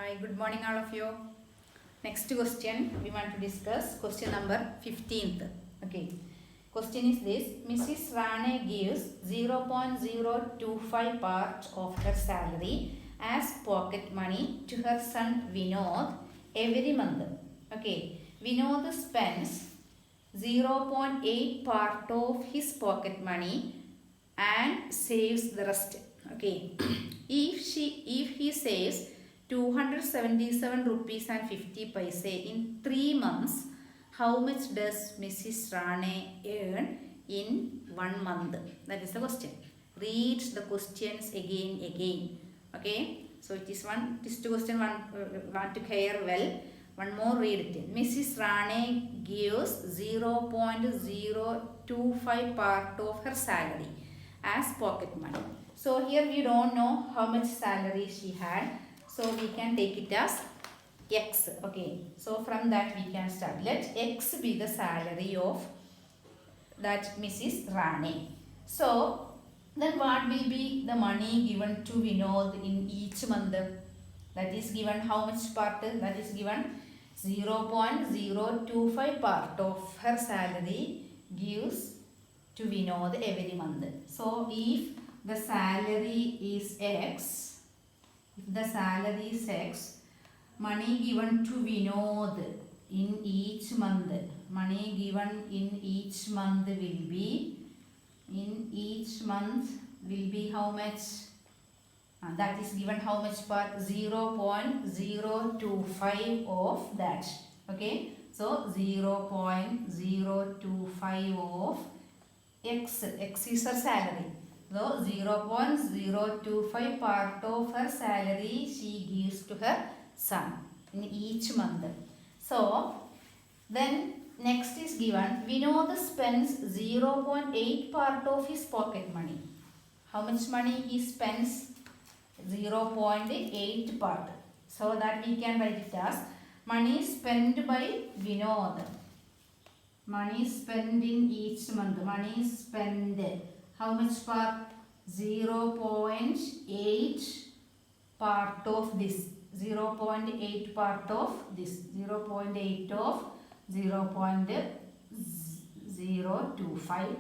Hi, good morning all of you. Next question we want to discuss question number 15th. Okay. Question is this. Mrs. Rane gives 0.025 part of her salary as pocket money to her son Vinod every month. Okay. Vinod spends 0.8 part of his pocket money and saves the rest. Okay. if he saves 277 rupees and 50 paise in 3 months, how much does Mrs. Rane earn in 1 month? That is the question. Read the questions again. Okay. So it is two question want to care well. One more read it. Mrs. Rane gives 0.025 part of her salary as pocket money. So here we don't know how much salary she had. So we can take it as X. Okay. So from that we can start. Let X be the salary of that Mrs. Rane. So then what will be the money given to Vinod in each month? That is given how much part? That is given 0.025 part of her salary gives to Vinod every month. So if the salary is X, money given to Vinod in each month, will be how much? That is given how much part? 0.025 of that. Okay. So 0.025 of X is her salary. So 0.025 part of her salary she gives to her son in each month. So then next is given Vinod spends 0.8 part of his pocket money. How much money he spends? 0.8 part. So that we can write it as money spent by Vinod. Money spent in each month. Money spent. How much part? 0.8 part of this. 0.8 part of this. 0.8 of 0.025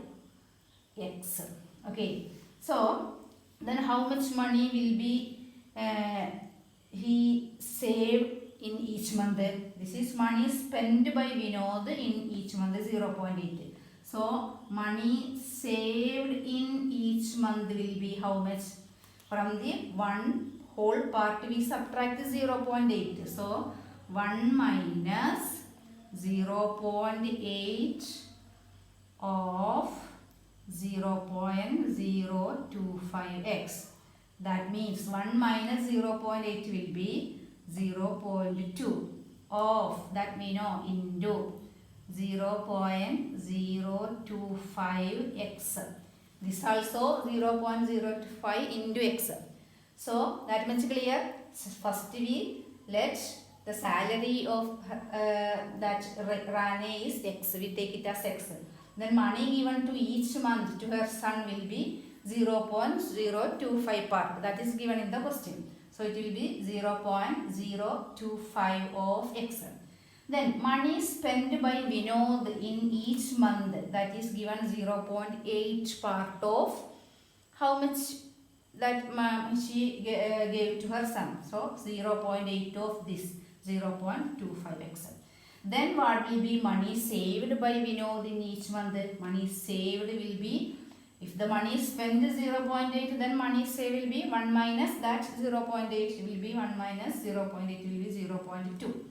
X. Okay. So then how much money will be he saved in each month? This is money spent by Vinod in each month, 0.8. So money saved in each month will be how much? From the one whole part we subtract 0.8. So 1 minus 0.8 of 0.025x. That means 1 minus 0.8 will be 0.2 of that we know into 0.025x. This also 0.025 into x. So that much clear. First we let the salary of that Rane is x. We take it as x. Then money given to each month to her son will be 0.025 part. That is given in the question. So it will be 0.025 of x. Then money spent by Vinod in each month, that is given 0.8 part of how much that she gave to her son. So 0.8 of this 0.25x. Then what will be money saved by Vinod in each month? Money saved will be, if the money spent is 0.8, then money saved will be 1 minus that 0.8 will be 1 minus 0.8 will be 0.2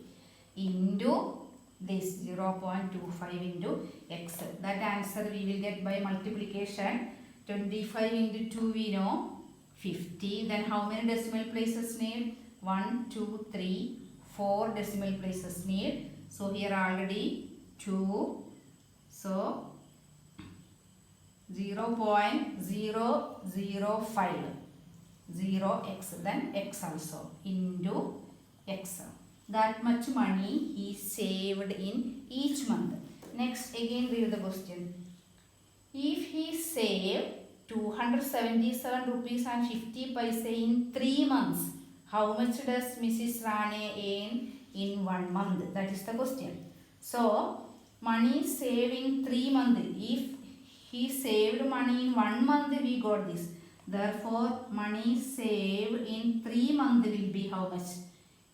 into this 0.25 into x. That answer we will get by multiplication. 25 into 2 we know 50. Then how many decimal places need? 1, 2, 3, 4 decimal places need. So here already 2. So 0.005 0x, then x also into x. That much money he saved in each month. Next again read the question. If he saved 277 rupees and 50 paise in 3 months, how much does Mrs. Rane earn in 1 month? That is the question. So, money saving 3 months. If he saved money in 1 month, we got this. Therefore, money saved in 3 months will be how much?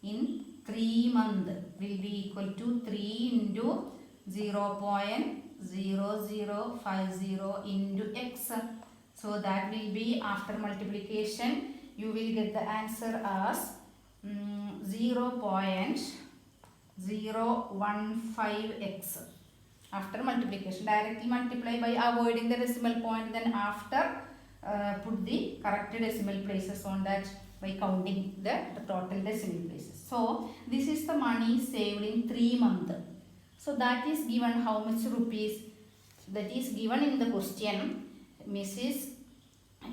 In 3 months will be equal to 3 into 0.0050 into x. So that will be, after multiplication, you will get the answer as 0.015x. After multiplication, directly multiply by avoiding the decimal point, then after put the correct decimal places on that by counting the total decimal places. So this is the money saved in 3 months. So that is given how much rupees? That is given in the question. Mrs.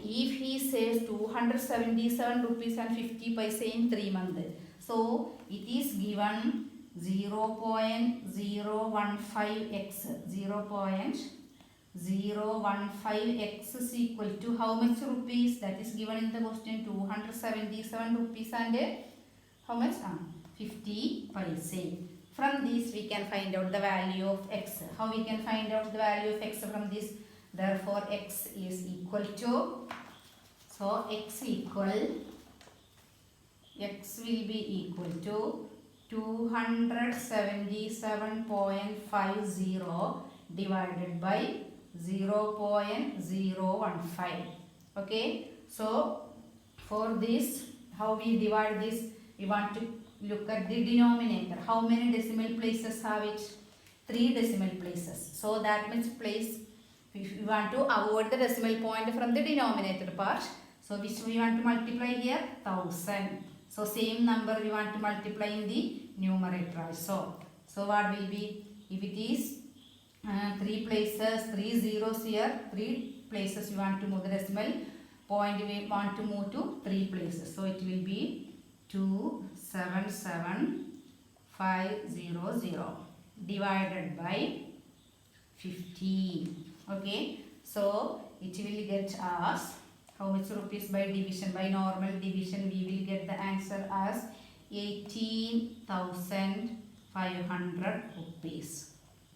If he saves 277 rupees and 50 paise in 3 months. So it is given 0.015x. 0.015x is equal to how much rupees? That is given in the question. 277 rupees and how much? 50 paise. From this we can find out the value of x. How we can find out the value of x from this? Therefore x is equal to, so x will be equal to 277.50 divided by 0.015. Okay, so for this, how we divide this? We want to look at the denominator. How many decimal places have it? 3 decimal places. So that much place, if we want to avoid the decimal point from the denominator part. So which we want to multiply here? 1000. So same number we want to multiply in the numerator also. So what will be? If it is 3 places, 3 zeros here, 3 places we want to move the decimal point, we want to move to 3 places. So it will be 277,500 divided by 15. Okay, so it will get us how much rupees by division? By normal division we will get the answer as 18,500 rupees.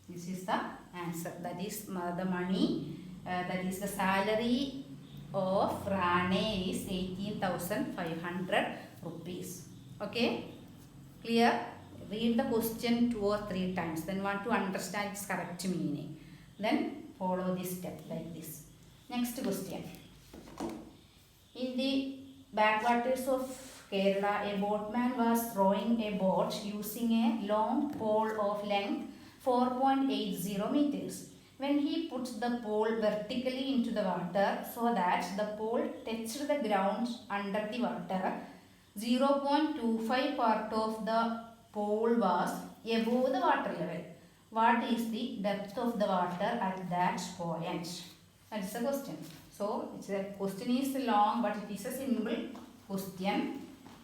This is the answer. That is the money, that is the salary of Rane is 18,500 rupees. Okay, clear? Read the question 2 or 3 times, then want to understand its correct meaning. Then follow this step like this. Next question. In the backwaters of Kerala, a boatman was rowing a boat using a long pole of length 4.80 meters. When he put the pole vertically into the water so that the pole touched the ground under the water, 0.25 part of the pole was above the water level. What is the depth of the water at that point? That is the question. So, the question is long, but it is a simple question.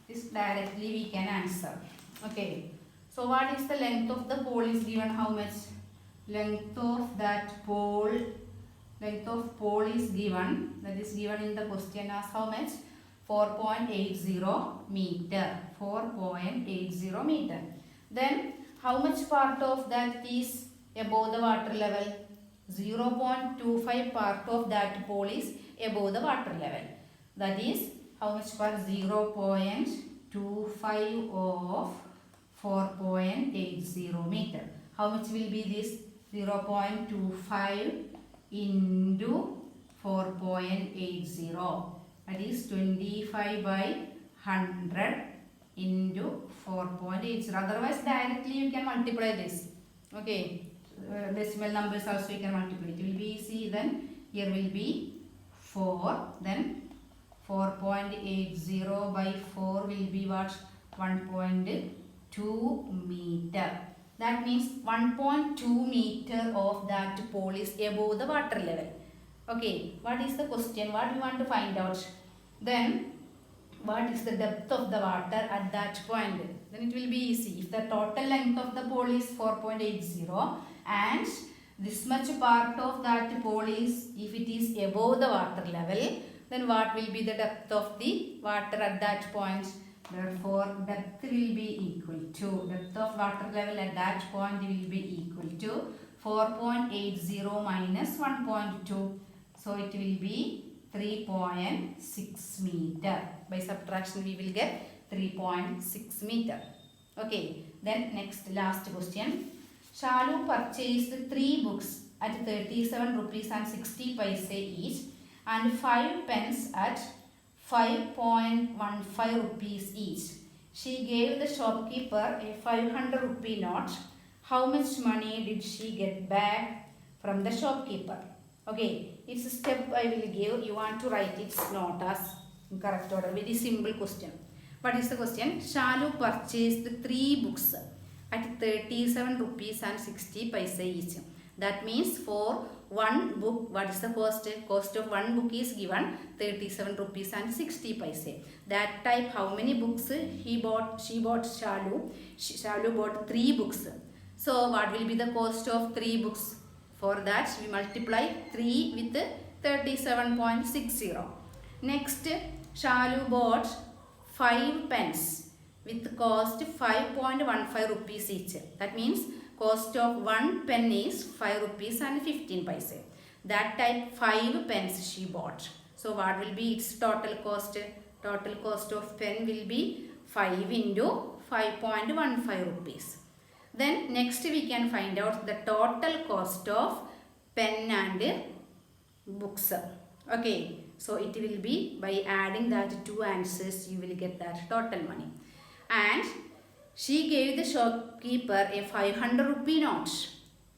This directly we can answer. Okay. So, what is the length of the pole is given how much? Length of that pole, length of pole is given, that is given in the question as how much? 4.80 meter. 4.80 meter. Then, how much part of that is above the water level? 0.25 part of that pole is above the water level. That is how much per 0.25 of 4.80 meter. How much will be this? 0.25 into 4.80. That is 25 by 100 into 4.80. Otherwise directly you can multiply this. Okay. Decimal numbers also you can multiply. It will be easy. Then here will be 4. Then 4.80 by 4 will be what? 1.2 meter. That means 1.2 meter of that pole is above the water level. Okay. What is the question? What we want to find out? Then what is the depth of the water at that point? Then it will be easy. If the total length of the pole is 4.80 and this much part of that pole is, if it is above the water level, then what will be the depth of the water at that point? Therefore, depth will be equal to, depth of water level at that point will be equal to 4.80 minus 1.2. So, it will be 3.6 meter. By subtraction, we will get 3.6 meter. Okay. Then, next, last question. Shalu purchased 3 books at 37 rupees and 60 paise each and 5 pens at 5.15 rupees each. She gave the shopkeeper a 500 rupee note. How much money did she get back from the shopkeeper? Okay, it's a step I will give. You want to write its note as in correct order. Very simple question. What is the question? Shalu purchased 3 books at 37 rupees and 60 paise each. That means for one book, what is the cost? Cost of one book is given 37 rupees and 60 paise. That type, how many books she bought Shalu? Shalu bought 3 books. So what will be the cost of 3 books? For that we multiply 3 with 37.60. Next, Shalu bought 5 pens with cost 5.15 rupees each. That means cost of 1 pen is 5 rupees and 15 paise. That type 5 pens she bought. So what will be its total cost? Total cost of pen will be 5 into 5.15 rupees. Then next we can find out the total cost of pen and books. Okay. So it will be by adding that 2 answers you will get that total money. And she gave the shopkeeper a 500 rupee note.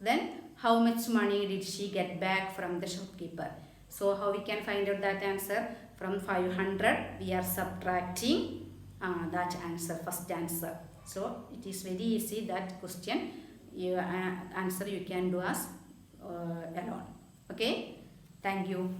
Then how much money did she get back from the shopkeeper? So how we can find out that answer? From 500 we are subtracting that answer, first answer. So it is very easy, that question. Your answer you can do as alone. Okay. Thank you.